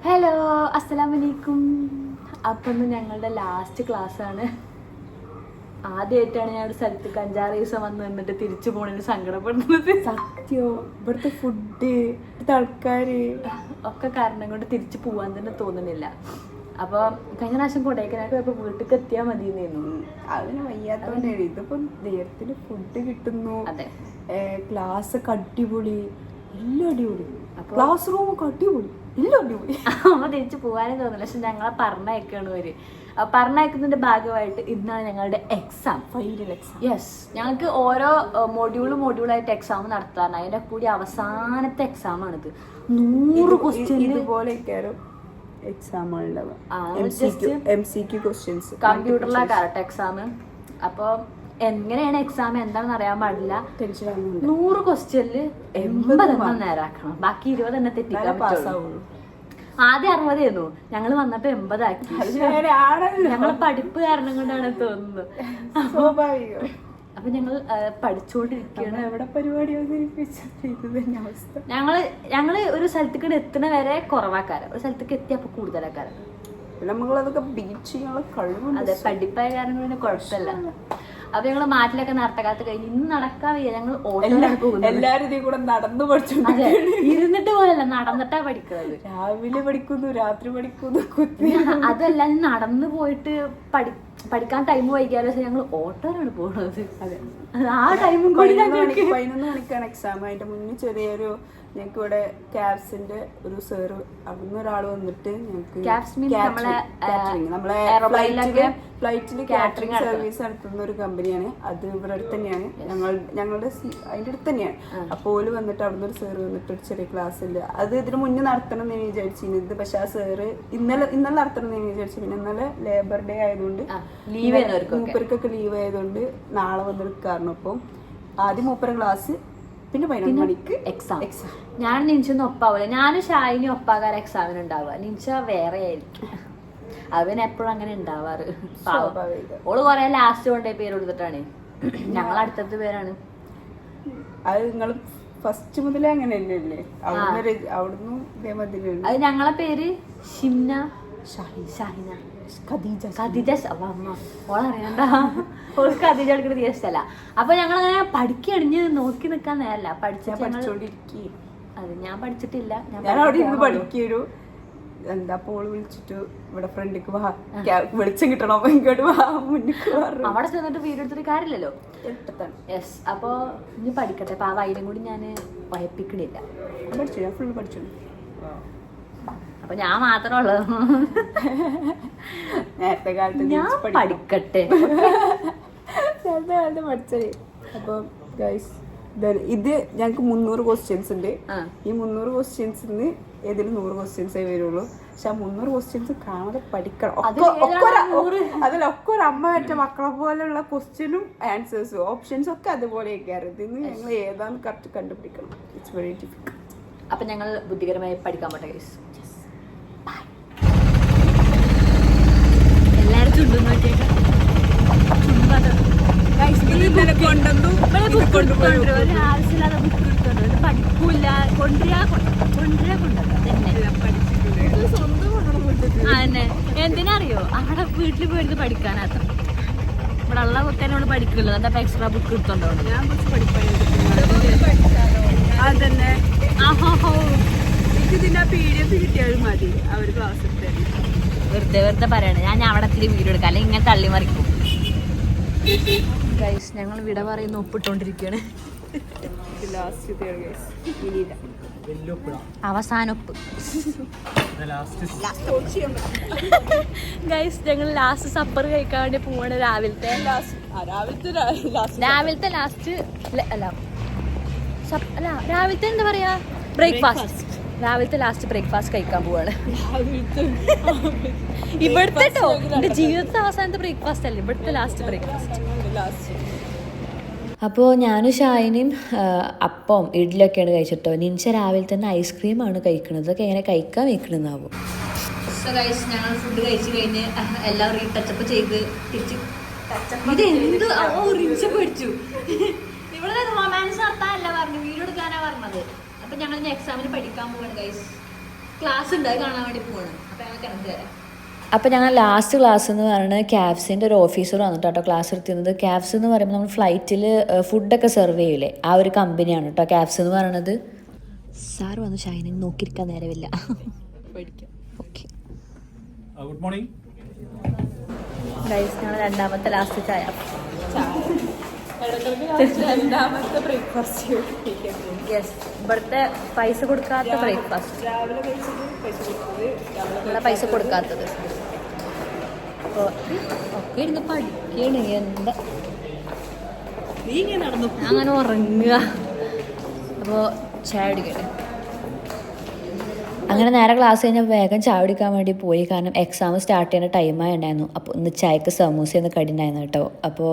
Hello, അസ്സലാമലൈക്കും. അപ്പം ഇന്ന് ഞങ്ങളുടെ ലാസ്റ്റ് ക്ലാസ്സാണ്. ആദ്യമായിട്ടാണ് ഞാൻ ഒരു സ്ഥലത്തേക്ക് 5-6 ദിവസം വന്ന് നിന്നിട്ട് തിരിച്ചു പോണതിന് സങ്കടപ്പെടുന്നത്. സത്യോ, ഇവിടുത്തെ ഫുഡ്, ഇവിടുത്തെ ആൾക്കാര് ഒക്കെ കാരണം കൊണ്ട് തിരിച്ചു പോവാൻ തന്നെ തോന്നുന്നില്ല. അപ്പോൾ കഴിഞ്ഞ പ്രാവശ്യം കൊടൈക്കനാലിൽ പോയപ്പോൾ വീട്ടിലേക്ക് എത്തിയാൽ മതിയെന്നു. അതിന് വയ്യാത്തോണ്ടാണ്. ഇതിപ്പോ നേരത്തിന് ഫുഡ് കിട്ടുന്നു. അതെ, ക്ലാസ് ഒക്കെ അടിപൊളി, എല്ലാം അടിപൊളി. ക്ലാസ് റൂം ഒക്കെ അടിപൊളി, എല്ലാം അടിപൊളി. അമ്മ തിരിച്ചു പോകാനേ തോന്നില്ല. പക്ഷെ ഞങ്ങളെ പറഞ്ഞയക്കാണ് അവര്. പറഞ്ഞയക്കുന്നതിന്റെ ഭാഗമായിട്ട് ഇന്നാണ് ഞങ്ങളുടെ എക്സാം, ഫൈനൽ എക്സാം. യെസ്, ഞങ്ങൾക്ക് ഓരോ മൊഡ്യൂളായിട്ട് എക്സാം നടത്താറുണ്ട്. അതിന്റെ കൂടി അവസാനത്തെ എക്സാം ആണിത്. 100 ക്വസ്റ്റ്യൻ ഇതുപോലെ എക്സാം കമ്പ്യൂട്ടറിലാണ് കറക്റ്റ് എക്സാം. അപ്പൊ എങ്ങനെയാണ് എക്സാം എന്താണെന്ന് അറിയാൻ പാടില്ല. 100 ക്വസ്റ്റ്യനില് 80 നേരാക്കണം, ബാക്കി 20 തന്നെ തെറ്റിക്കാൻ പറ്റുള്ളൂ. ആദ്യം 60 ആയിരുന്നു, ഞങ്ങള് വന്നപ്പോ 80 ആക്കി. ഞങ്ങള് പഠിപ്പ് കാരണം കൊണ്ടാണ് തോന്നുന്നത്. അപ്പൊ ഞങ്ങൾ പഠിച്ചുകൊണ്ടിരിക്കുകയാണ്. എവിടെ പരിപാടി ഞങ്ങള് ഒരു സ്ഥലത്തേക്ക് എത്തുന്ന വരെ കുറവാക്കാരം, ഒരു സ്ഥലത്തേക്ക് എത്തിയപ്പോ കൂടുതലാക്കാരം. നമ്മളതൊക്കെ ബീറ്റ് ചെയ്യാനുള്ള കഴിവുണ്ട്. അതെ, പഠിപ്പായ കാരണം കൊണ്ട് കുഴപ്പമില്ല. അപ്പൊ ഞങ്ങള് മാറ്റിലൊക്കെ നടത്തക്കാലത്ത് കഴിഞ്ഞ് ഇന്ന് നടക്കാൻ വയ്യ, ഞങ്ങൾ ഓട്ടോയിലാണ് പോകുന്നത്. എല്ലാരും ഇതേ കൂടെ നടന്നു പഠിച്ചു. ഇരുന്നിട്ട് പോലല്ല, നടന്നിട്ടാ പഠിക്കുന്നത്. രാവിലെ പഠിക്കുന്നു, രാത്രി പഠിക്കുന്നു. അതല്ല, നടന്നു പോയിട്ട് പഠിക്കാൻ ടൈം വൈകിയാലോ ഞങ്ങൾ ഓട്ടോയിലാണ് പോകുന്നത്. അതെ, ആ ടൈമും കൂടി 11 മണിക്കാണ് എക്സാം. അതിന്റെ മുന്നേ ചെറിയൊരു ഞങ്ങൾക്ക് ഇവിടെ ക്യാബ്സിന്റെ ഒരു സാറ്, അവിടുന്ന് ഒരാൾ വന്നിട്ട് ഫ്ലൈറ്റില് കാറ്ററിംഗ് സർവീസ് നടത്തുന്ന ഒരു കമ്പനിയാണ്. അത് ഇവിടെ അടുത്ത് തന്നെയാണ്, ഞങ്ങളുടെ അതിന്റെ അടുത്ത് തന്നെയാണ്. അപ്പോൾ ഓല് വന്നിട്ട് അവിടുന്ന് ഒരു സാറ് വന്നിട്ട് ഒരു ചെറിയ ക്ലാസ് ഉണ്ട്. അത് ഇതിന് മുന്നേ നടത്തണം എന്ന് വിചാരിച്ചിരുന്നത്. പക്ഷെ ആ സാറ് ഇന്നലെ നടത്തണം എന്ന് വിചാരിച്ചു. പിന്നെ ഇന്നലെ ലേബർ ഡേ ആയതുകൊണ്ട്, മൂപ്പർക്കൊക്കെ ലീവ് ആയതുകൊണ്ട് നാളെ വന്നെടുക്കാറുണ്ട്. അപ്പം ആദ്യം മൂപ്പര ക്ലാസ്, പിന്നെ 11 മണിക്ക് എക്സാം. ഞാൻ നിഞ്ചൊന്നും ഒപ്പാവില്ല. ഞാനും ഷായിനും ഒപ്പാകാൻ എക്സാമിന് ഉണ്ടാവുക. നിഞ്ച വേറെ ആയിരിക്കും. അവന് എപ്പോഴും അങ്ങനെ ഉണ്ടാവാറ്. ഓള് കൊറേ ലാസ്റ്റ് കൊണ്ടേ പേര് കൊടുത്തിട്ടാണ്. ഞങ്ങൾ അടുത്തത് പേരാണ്. അത് നിങ്ങൾ ഫസ്റ്റ് മുതലേ അങ്ങനെ തന്നെയല്ലേ? അവിടുന്ന് ഇതേമാതിരി. അത് ഞങ്ങളെ പേര് ഷിംന, ഷാഹിന, ഖദീജ. ഓളറിയണ്ട, ഓൾക്ക് ഖദീജ എടുക്കുന്ന ദിവസമല്ല. അപ്പൊ ഞങ്ങളങ്ങനെ പഠിക്കണിഞ്ഞ് നോക്കി നിക്കാൻ നേരല്ല. പഠിച്ചോണ്ടിരിക്കും. അതെ, ഞാൻ പഠിച്ചിട്ടില്ല. ഞാൻ അവിടെ ഇരുന്ന് പഠിക്കൊരു എന്താ പോള് വിളിച്ചിട്ട് ഇവിടെ ഫ്രണ്ടിക്ക് വാ, വെളിച്ചം കിട്ടണോ, ഇങ്ങോട്ട് വാ, മുന്നിക്ക് അവിടെ ചെന്നിട്ട് വീഡിയോ എടുത്തിട്ട് കാര്യമില്ലല്ലോ. യെസ്, അപ്പൊ ഇനി പഠിക്കട്ടെ. അപ്പൊ ആ വൈദ്യം കൂടി ഞാൻ വയപ്പിക്കണില്ല. പഠിച്ചു, ഞാൻ ഫുള്ള് പഠിച്ചു. അപ്പൊ ഞാൻ മാത്രമേ ഉള്ളത്. നേരത്തെ കാലത്ത് ഞാൻ പഠിക്കട്ടെ. നേരത്തെ കാലത്ത് പഠിച്ചേ. അപ്പൊ ഗൈസ്, ഇത് ഞങ്ങക്ക് 300 ക്വസ്റ്റ്യൻസ് ഉണ്ട്. ഈ 300 ക്വസ്റ്റ്യൻസിന് ഏതെങ്കിലും 100 ക്വസ്റ്റ്യൻസേ വരുള്ളൂ. പക്ഷെ ആ 300 ക്വസ്റ്റ്യൻസ് കാണാതെ പഠിക്കണം. അതിലൊക്കെ ഒരു അമ്മ വെച്ച മക്കളെ പോലെയുള്ള ക്വസ്റ്റ്യനും ആൻസേഴ്സും ഓപ്ഷൻസും ഒക്കെ അതുപോലെയൊക്കെ ഇതിന്ന് ഞങ്ങൾ ഏതാന്ന് കറക്റ്റ് കണ്ടുപിടിക്കണം. It's very difficult. അപ്പൊ ഞങ്ങൾ ബുദ്ധികരമായി പഠിക്കാൻ പോട്ടെ ഗൈസ്. എല്ലാരും ചുണ്ടും നോക്കിയേക്കാം. ആവശ്യമില്ലാതെ ബുക്ക് എടുത്തോണ്ട് ഒരു പഠിക്കൂല. അതന്നെ, എന്തിനറിയോ, അവിടെ വീട്ടിൽ പോയിട്ട് പഠിക്കാനാത്ത. ഇവിടെ ഉള്ള കുത്തനോട് പഠിക്കില്ല. എന്താ എക്സ്ട്രാ ബുക്ക് എടുത്തോണ്ടോ? അതന്നെ, ഇതിന്റെ PDF കിട്ടിയാലും മതി. അവർ ക്ലാസ് വെറുതെ പറയണേ. ഞാൻ അവിടെ ഇത്തിരി വീഡിയോ എടുക്കാം, അല്ലെങ്കിൽ ഇങ്ങനെ തള്ളി മറിക്കും. ഗൈസ്, ഞങ്ങൾ വിട പറയുന്ന ഒപ്പിട്ടോണ്ടിരിക്കുകയാണ്. അവസാനൊപ്പ്. ഗൈസ്, ഞങ്ങൾ ലാസ്റ്റ് സപ്പർ കഴിക്കാൻ വേണ്ടി പോവാണ്. രാവിലത്തെ ലാസ്റ്റ് അല്ല, രാവിലത്തെ എന്താ പറയാ, ബ്രേക്ക്ഫാസ്റ്റ്. രാവിലത്തെ ലാസ്റ്റ് ബ്രേക്ക്ഫാസ്റ്റ് കഴിക്കാൻ പോവാണ്. ഇവിടുത്തെ എന്റെ ജീവിതത്തെ അവസാനത്തെ ബ്രേക്ക്ഫാസ്റ്റ് അല്ലേ, ഇവിടുത്തെ ലാസ്റ്റ് ബ്രേക്ക്ഫാസ്റ്റ്. അപ്പോൾ ഞാനും ഷായിനും അപ്പം ഇഡ്ഡലിയൊക്കെയാണ് കഴിച്ചിട്ടോ. നിഞ്ച രാവിലെ തന്നെ ഐസ്ക്രീമാണ് കഴിക്കുന്നത്. അതൊക്കെ എങ്ങനെ കഴിക്കാൻ വെക്കണമെന്നാവും. സോ ഗൈസ്, ഞങ്ങൾ ഫുഡ് കഴിച്ച് കഴിഞ്ഞ് എല്ലാം റീടച്ചപ്പ് ചെയ്ത് തിരിച്ച് ഇതെന്ത് പഠിച്ചു. ഇവിടെ റൊമാൻസ് നടത്താനല്ല പറഞ്ഞു, വീഡിയോ എടുക്കാനാ പറഞ്ഞത്. അപ്പൊ ഞങ്ങൾ എക്സാമിന് പഠിക്കാൻ പോവാണ് ഗൈസ്. ക്ലാസ് ഉണ്ട്, അത് കാണാൻ വേണ്ടി പോകണം. അപ്പം ഞങ്ങൾ കിടന്നു തരാം. അപ്പോൾ ഞങ്ങൾ ലാസ്റ്റ് ക്ലാസ് എന്ന് പറയുന്നത് ക്യാബ്സിൻ്റെ ഒരു ഓഫീസർ വന്നിട്ട് കേട്ടോ ക്ലാസ് എടുത്തിരുന്നത്. ക്യാബ്സ് എന്ന് പറയുമ്പോൾ നമ്മൾ ഫ്ലൈറ്റിൽ ഫുഡൊക്കെ സെർവ് ചെയ്യില്ലേ, ആ ഒരു കമ്പനിയാണ് കേട്ടോ ക്യാബ്സ് എന്ന് പറയുന്നത്. സാർ വന്നു, ഷൈനെ നോക്കിയിരിക്കാൻ നേരമില്ല. Okay, good morning guys. ഞങ്ങൾ രണ്ടാമത്തെ ലാസ്റ്റ് ചായ, രണ്ടാമത്തെ ബ്രേക്ക്ഫാസ്റ്റ്. യെസ്, ഇവിടുത്തെ പൈസ കൊടുക്കാത്ത ബ്രേക്ക്ഫാസ്റ്റ്, രാവിലെ കഴിച്ചത് പൈസ കൊടുത്തത്, ഇവിടെ പൈസ കൊടുക്കാത്തത്. അപ്പോൾ ഒക്കെ ഇരുന്ന് പഠിക്കണ്. എന്താ നീ ഇങ്ങനെ നടന്നു അങ്ങനെ ഉറങ്ങുക. അപ്പോൾ ചായ കുടിക്കട്ടെ. അങ്ങനെ നേരെ ക്ലാസ് കഴിഞ്ഞാൽ വേഗം ചായ കുടിക്കാൻ വേണ്ടി പോയി. കാരണം എക്സാം സ്റ്റാർട്ട് ചെയ്യുന്ന ടൈമായി ഉണ്ടായിരുന്നു. അപ്പോൾ ഇന്ന് ചായക്ക് സമൂസ എന്ന് കടിണ്ടായിരുന്നു കേട്ടോ. അപ്പോൾ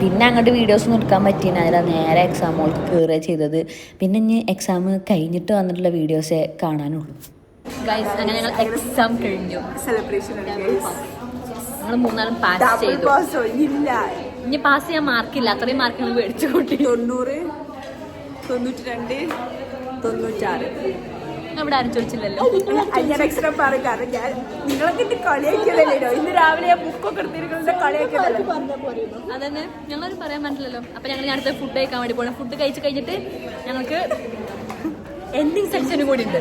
പിന്നെ അങ്ങോട്ട് വീഡിയോസൊന്നും എടുക്കാൻ പറ്റിയില്ല. നേരെ എക്സാം ഹോളിൽ കയറുക ചെയ്തത്. പിന്നെ ഇനി എക്സാം കഴിഞ്ഞിട്ട് വന്നിട്ടുള്ള വീഡിയോസേ കാണാനുള്ളൂ. ഗൈസ്, അങ്ങനെ ഞങ്ങൾ എക്സാം കഴിഞ്ഞു. സെലിബ്രേഷൻ ഞങ്ങൾ മൂന്നാളും പാസ് ചെയ്തു. ഇനി പാസ് ചെയ്യാൻ മാർക്കില്ല, അത്രയും മാർക്ക് ഞങ്ങൾ മേടിച്ചു കൂട്ടി. 90, 92, 96. ഇവിടെ ആരും ചോദിച്ചില്ലല്ലോ. ഞാൻ എക്സ്ട്രാ പറയും, കാരണം ഞാൻ നിങ്ങളൊക്കെ ഇത് കളിയാക്കിയതല്ലോ. ഇന്ന് രാവിലെ ഞാൻ ബുക്കൊക്കെ എടുത്തിരിക്കുന്നത് കളിയാക്കിയതല്ലോ. അതന്നെ ഞങ്ങളൊരു പറയാൻ പറ്റില്ലല്ലോ. അപ്പൊ ഞങ്ങൾ അടുത്ത ഫുഡ് കഴിക്കാൻ വേണ്ടി പോകണം. ഫുഡ് കഴിച്ച് കഴിഞ്ഞിട്ട് ഞങ്ങൾക്ക് എൻഡിങ് സെക്ഷനും കൂടി ഉണ്ട്.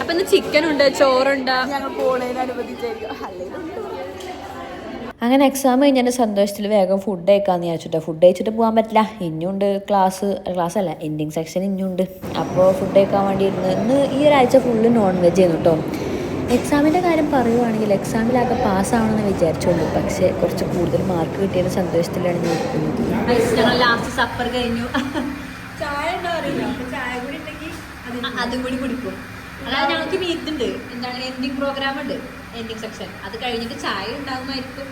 അപ്പൊ ഇന്ന് ചിക്കൻ ഉണ്ട്, ചോറുണ്ട്. ഞങ്ങൾ പോണതിന് അനുവദിച്ചായിരിക്കും. അങ്ങനെ എക്സാം കഴിഞ്ഞതിൻ്റെ സന്തോഷത്തിൽ വേഗം ഫുഡ് കഴിക്കാമെന്ന് വിചാരിച്ചിട്ട്. ഫുഡ് കഴിച്ചിട്ട് പോകാൻ പറ്റില്ല, ഇനിയുണ്ട് ക്ലാസ് അല്ല എൻഡിങ് സെക്ഷൻ ഇനിയുണ്ട്. അപ്പോൾ ഫുഡ് കഴിക്കാൻ വേണ്ടി ഇന്ന് ഈ ഒരാഴ്ച ഫുള്ള് നോൺ വെജ് ആയിരുന്നു കേട്ടോ. എക്സാമിൻ്റെ കാര്യം പറയുവാണെങ്കിൽ എക്സാമിലാകെ പാസ്സാവണമെന്ന് വിചാരിച്ചുള്ളൂ. പക്ഷേ കുറച്ച് കൂടുതൽ മാർക്ക് കിട്ടിയതിൻ്റെ സന്തോഷത്തിലാണ് ഞാൻ ഇരിക്കുന്നത്. ഞങ്ങൾ ലാസ്റ്റ് സപ്പർ കഴിഞ്ഞു. ചായ ഉണ്ടോ അറിയില്ല, ചായ കൂടി ഉണ്ടെങ്കിൽ അതും കൂടി കുടിക്കും. അതായത് ഞങ്ങൾക്ക് ഇതുണ്ട്, എന്താണ് എൻഡിങ് പ്രോഗ്രാം ഉണ്ട്, എൻഡിങ് സെക്ഷൻ. അത് കഴിഞ്ഞിട്ട് ചായ ഉണ്ടാകുമായിരിക്കും.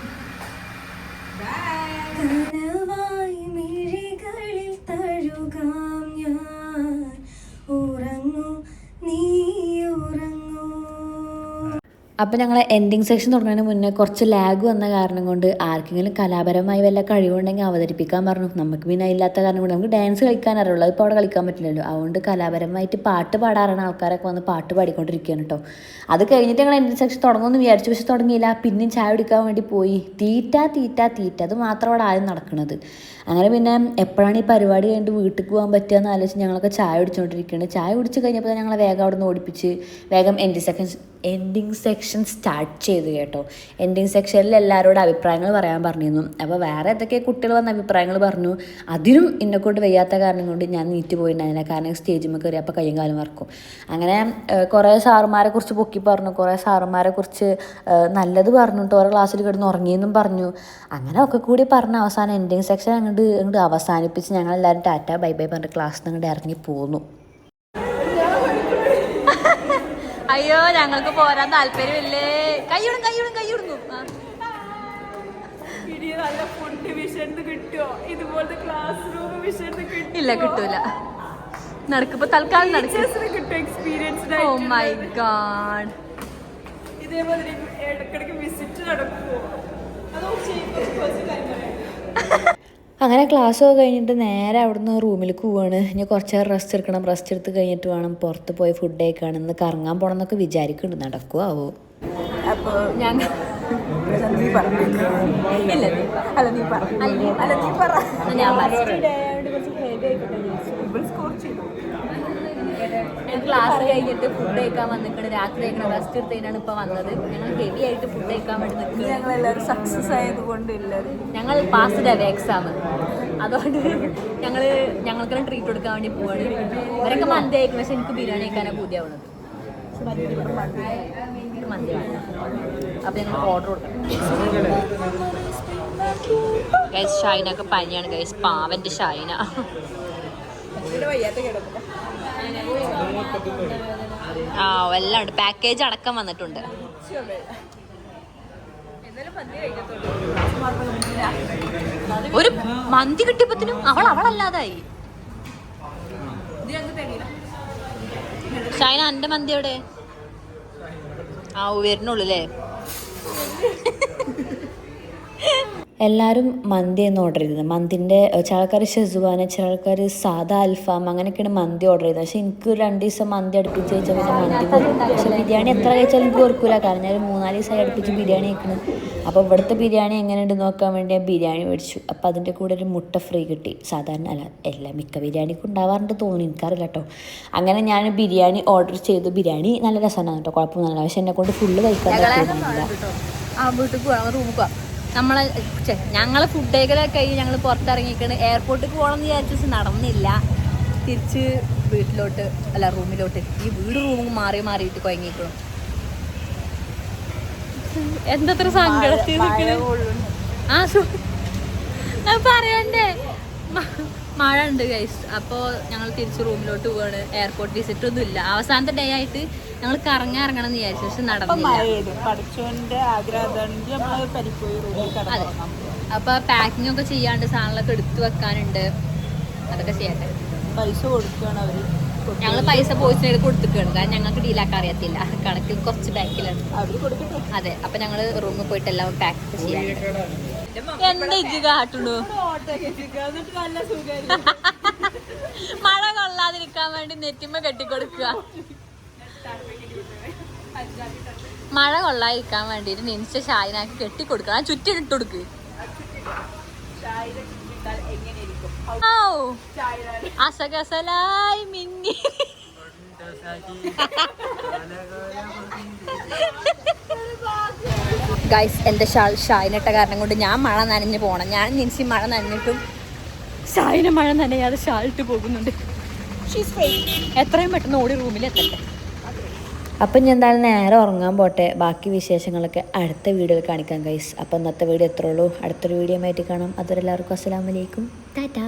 അപ്പോൾ ഞങ്ങൾ എൻഡിങ് സെക്ഷൻ തുടങ്ങുന്നതിന് മുന്നേ കുറച്ച് ലാഗ് വന്ന കാരണം കൊണ്ട് ആർക്കെങ്കിലും കലാപരമായി വല്ല കഴിവുണ്ടെങ്കിൽ അവതരിപ്പിക്കാൻ പറഞ്ഞു. നമുക്ക് പിന്നെ ഇല്ലാത്ത കാരണം കൊണ്ട് നമുക്ക് ഡാൻസ് കളിക്കാൻ അറിയുള്ളൂ, ഇപ്പോൾ അവിടെ കളിക്കാൻ പറ്റില്ലല്ലോ. അതുകൊണ്ട് കലാപരമായിട്ട് പാട്ട് പാടാറാണ് ആൾക്കാരൊക്കെ വന്ന് പാട്ട് പാടിക്കൊണ്ടിരിക്കുകയാണ് കേട്ടോ. അത് കഴിഞ്ഞിട്ട് ഞങ്ങൾ എൻഡിങ് സെക്ഷൻ തുടങ്ങുമെന്ന് വിചാരിച്ചു, പക്ഷെ തുടങ്ങിയില്ല. പിന്നെയും ചായ കുടിക്കാൻ വേണ്ടി പോയി. തീറ്റ അത് മാത്രം അവിടെ ആദ്യം നടക്കുന്നത്. അങ്ങനെ പിന്നെ എപ്പോഴാണ് ഈ പരിപാടി കഴിഞ്ഞിട്ട് വീട്ടിൽ പോകാൻ പറ്റുകയെന്ന് ആലോചിച്ച് ഞങ്ങളൊക്കെ ചായ കുടിച്ചുകൊണ്ടിരിക്കുകയാണ്. ചായ കുടിച്ച് കഴിഞ്ഞപ്പോൾ ഞങ്ങൾ വേഗം അവിടെ നിന്ന് ഓടിപ്പിച്ച് വേഗം എൻഡിങ് സെക്ഷൻ സ്റ്റാർട്ട് ചെയ്തു കേട്ടോ. എൻഡിങ് സെക്ഷനിൽ എല്ലാവരോടും അഭിപ്രായങ്ങൾ പറയാൻ പറഞ്ഞിരുന്നു. അപ്പോൾ വേറെ ഏതൊക്കെ കുട്ടികൾ വന്ന അഭിപ്രായങ്ങൾ പറഞ്ഞു. അതിനും എന്നെക്കൊണ്ട് വയ്യാത്ത കാരണം കൊണ്ട് ഞാൻ നീറ്റ് പോയിട്ടുണ്ടായിരുന്നില്ല. കാരണം സ്റ്റേജിൽ കയറി അപ്പോൾ കയ്യും കാലും വറക്കും. അങ്ങനെ കുറേ സാറുമാരെ കുറിച്ച് പൊക്കി പറഞ്ഞു, കുറേ സാറുമാരെ കുറിച്ച് നല്ലത് പറഞ്ഞു, ഓരോ ക്ലാസ്സിൽ കിടന്ന് ഉറങ്ങിയെന്നും പറഞ്ഞു. അങ്ങനെ ഒക്കെ കൂടി പറഞ്ഞ് അവസാനം എൻഡിങ് സെക്ഷൻ അങ്ങോട്ട് അവസാനിപ്പിച്ച് ഞങ്ങളെല്ലാവരും ടാറ്റ ബൈ ബൈ പറഞ്ഞിട്ട് ക്ലാസ്സിൽ നിന്ന് അങ്ങോട്ട് ഇറങ്ങി പോന്നു. അയ്യോ, ഞങ്ങൾക്ക് പോരാൻ താല്പര്യമില്ലേ. കൈയിടുന്നു. ഇല്ല, കിട്ടൂല. നടക്കിപ്പോ തൽക്കാലം നടക്കും. Oh my god. ഇതേപോലെ ഇടയ്ക്കിടയ്ക്ക് വിസിറ്റ് നടക്കുമോ? അങ്ങനെ ക്ലാസ്സൊക്കെ കഴിഞ്ഞിട്ട് നേരെ അവിടുന്ന് റൂമിലേക്ക് പോവാണ്. ഇനി കുറച്ച് നേരം റെസ്റ്റ് എടുക്കണം. റെസ്റ്റ് എടുത്ത് കഴിഞ്ഞിട്ട് വേണം പുറത്ത് പോയി ഫുഡ് കഴിക്കണം. ഇന്ന് കറങ്ങാൻ പോകണം എന്നൊക്കെ വിചാരിക്കുന്നുണ്ട്. നടക്കുമോ ആവോ? അപ്പോൾ ഞാൻ നീ പറഞ്ഞു. ക്ലാസ് കഴിഞ്ഞിട്ട് ഫുഡ് കഴിക്കാൻ വന്നിട്ടുണ്ട്. രാത്രി കഴിക്കണം, റെസ്റ്റ് എടുത്തതിനാണ് ഇപ്പോൾ വന്നത്. ഞങ്ങൾ ഹെവി ആയിട്ട് ഫുഡ് കഴിക്കാൻ വേണ്ടി നിൽക്കുന്നത്. ഞങ്ങളെല്ലാവരും സക്സസ് ആയതുകൊണ്ട് ഞങ്ങൾ പാസ് ചെയ്ത എക്സാം. അതുകൊണ്ട് ഞങ്ങൾക്കെല്ലാം ട്രീറ്റ് കൊടുക്കാൻ വേണ്ടി പോവാണ്. അവരൊക്കെ മന്തി കഴിക്കണം, പക്ഷെ എനിക്ക് ബിരിയാണി കഴിക്കാനാണ് പൂതിയാവുന്നത്. മന്തി വേണം. അപ്പം ഞങ്ങൾ ഓർഡർ കൊടുക്കണം. ഗൈസ്, ഷൈനൊക്കെ പനിയാണ് ഗൈസ്. പാവൻ്റെ ഷൈന. എല്ലാം ഉണ്ട്. പാക്കേജ് അടക്കം വന്നിട്ടുണ്ട്. ഒരു മന്തി കിട്ടിയപ്പോത്തിനും അവളല്ലാതായി. ഷൈന, എന്റെ മന്തി എവിടെ? വരുന്നുള്ളൂ അല്ലേ? എല്ലാവരും മന്തിയാണ് ഓർഡർ ചെയ്തത്. മന്തിൻ്റെ ചില ആൾക്കാർ ഷെസുവാന, ചില ആൾക്കാർ സാദാ അൽഫാം അങ്ങനെയൊക്കെയാണ് മന്തി ഓർഡർ ചെയ്തത്. പക്ഷേ എനിക്ക് 2 ദിവസം മന്തി അടുപ്പിച്ച് കഴിച്ചാൽ പിന്നെ മന്തി കൊടുക്കും. പക്ഷേ ബിരിയാണി എത്ര കഴിച്ചാലും എനിക്ക് ഓർക്കില്ല. കാരണം ഞാൻ 3-4 ദിവസമായി അടുപ്പിച്ച് ബിരിയാണി കഴിക്കണം. അപ്പോൾ ഇവിടുത്തെ ബിരിയാണി എങ്ങനെയുണ്ട് നോക്കാൻ വേണ്ടി ഞാൻ ബിരിയാണി മേടിച്ചു. അപ്പോൾ അതിൻ്റെ കൂടെ ഒരു മുട്ട ഫ്രീ കിട്ടി. സാധാരണ അല്ല, എല്ലാ മിക്ക ബിരിയാണിക്കും ഉണ്ടാവാറുണ്ട് തോന്നി, എനിക്കറിയില്ല കേട്ടോ. അങ്ങനെ ഞാൻ ബിരിയാണി ഓർഡർ ചെയ്തു. ബിരിയാണി നല്ല രസമാണ് കേട്ടോ, കുഴപ്പമൊന്നുമില്ല. പക്ഷെ എന്നെ കൊണ്ട് ഫുള്ള് കഴിക്കാൻ പറ്റുന്നില്ല. വീട്ടിൽ പോകാം, റൂമിൽ പോകാം. ഞങ്ങളെ ഫുഡ് കഴിക്കലൊക്കെ കഴിഞ്ഞ് ഞങ്ങൾ പുറത്തിറങ്ങിക്കണ്. എയർപോർട്ടിൽ പോകണമെന്ന് വിചാരിച്ചു, നടന്നില്ല. തിരിച്ച് വീട്ടിലോട്ട് അല്ല റൂമിലോട്ട്. ഈ റൂമും മാറിയിട്ട് കുഴങ്ങിക്കണം. എന്തത്ര സങ്കടത്തിൽ പറയണ്ടേ. മഴ ഉണ്ട് ഗൈസ്. അപ്പോൾ ഞങ്ങൾ തിരിച്ച് റൂമിലോട്ട് പോവാണ്. എയർപോർട്ട് വിസിറ്റ് ഒന്നും ഇല്ല. അവസാനത്തെ ഡേ ആയിട്ട് ഞങ്ങൾ ഇറങ്ങണം എന്ന് വിചാരിച്ചു, പക്ഷെ നടന്നില്ല. അതെ, അപ്പൊ പാക്കിംഗ് ഒക്കെ ചെയ്യാണ്ട്, സാധനങ്ങളൊക്കെ എടുത്തു വെക്കാനുണ്ട്, അതൊക്കെ ചെയ്യട്ടെ. പൈസ കൊടുക്കുകയാണ് അവര്. ഞങ്ങൾ പൈസ പോയിച്ചിട്ട് കൊടുത്തിട്ടാണ്, കാരണം ഞങ്ങൾക്ക് ഡീലാക്കാൻ അറിയത്തില്ല. കണക്ക് കുറച്ച് ബാക്കിലാണ്. അതെ, അപ്പൊ ഞങ്ങൾ റൂമിൽ പോയിട്ട് എല്ലാം പാക്ക് ചെയ്യാൻ. എന്താ ഇജ്ജ് കാട്ടുന്നു? മഴ കൊള്ളാതിരിക്കാൻ വേണ്ടി നെറ്റിമ കെട്ടിക്കൊടുക്കുക. മഴ കൊള്ളാതിരിക്കാൻ വേണ്ടിട്ട് നിമിഷ ഷായിനാക്കി കെട്ടിക്കൊടുക്കണം. ചുറ്റിട്ട് കൊടുക്ക്. അസകസലായി മിന്നി. ഗൈസ്, എൻ്റെ ഷായിനിട്ട കാരണം കൊണ്ട് ഞാൻ മഴ നനഞ്ഞ് പോകണം. ഞാൻ നിമിഷി മഴ നനഞ്ഞിട്ടും ഷായിനെ മഴ നനയാതെ ഷാളിട്ട് പോകുന്നുണ്ട്. എത്രയും പെട്ടെന്ന് ഓടി റൂമിൽ എത്തട്ടെ. അപ്പം ഞാൻ എന്തായാലും നേരെ ഉറങ്ങാൻ പോട്ടെ. ബാക്കി വിശേഷങ്ങളൊക്കെ അടുത്ത വീഡിയോയിൽ കാണിക്കാം ഗൈസ്. അപ്പം ഇന്നത്തെ വീഡിയോ എത്രയുള്ളൂ. അടുത്തൊരു വീഡിയോ ആയിട്ട് കാണാം. അതുവരെ എല്ലാവർക്കും അസ്സലാമു അലൈക്കും, ടാറ്റാ.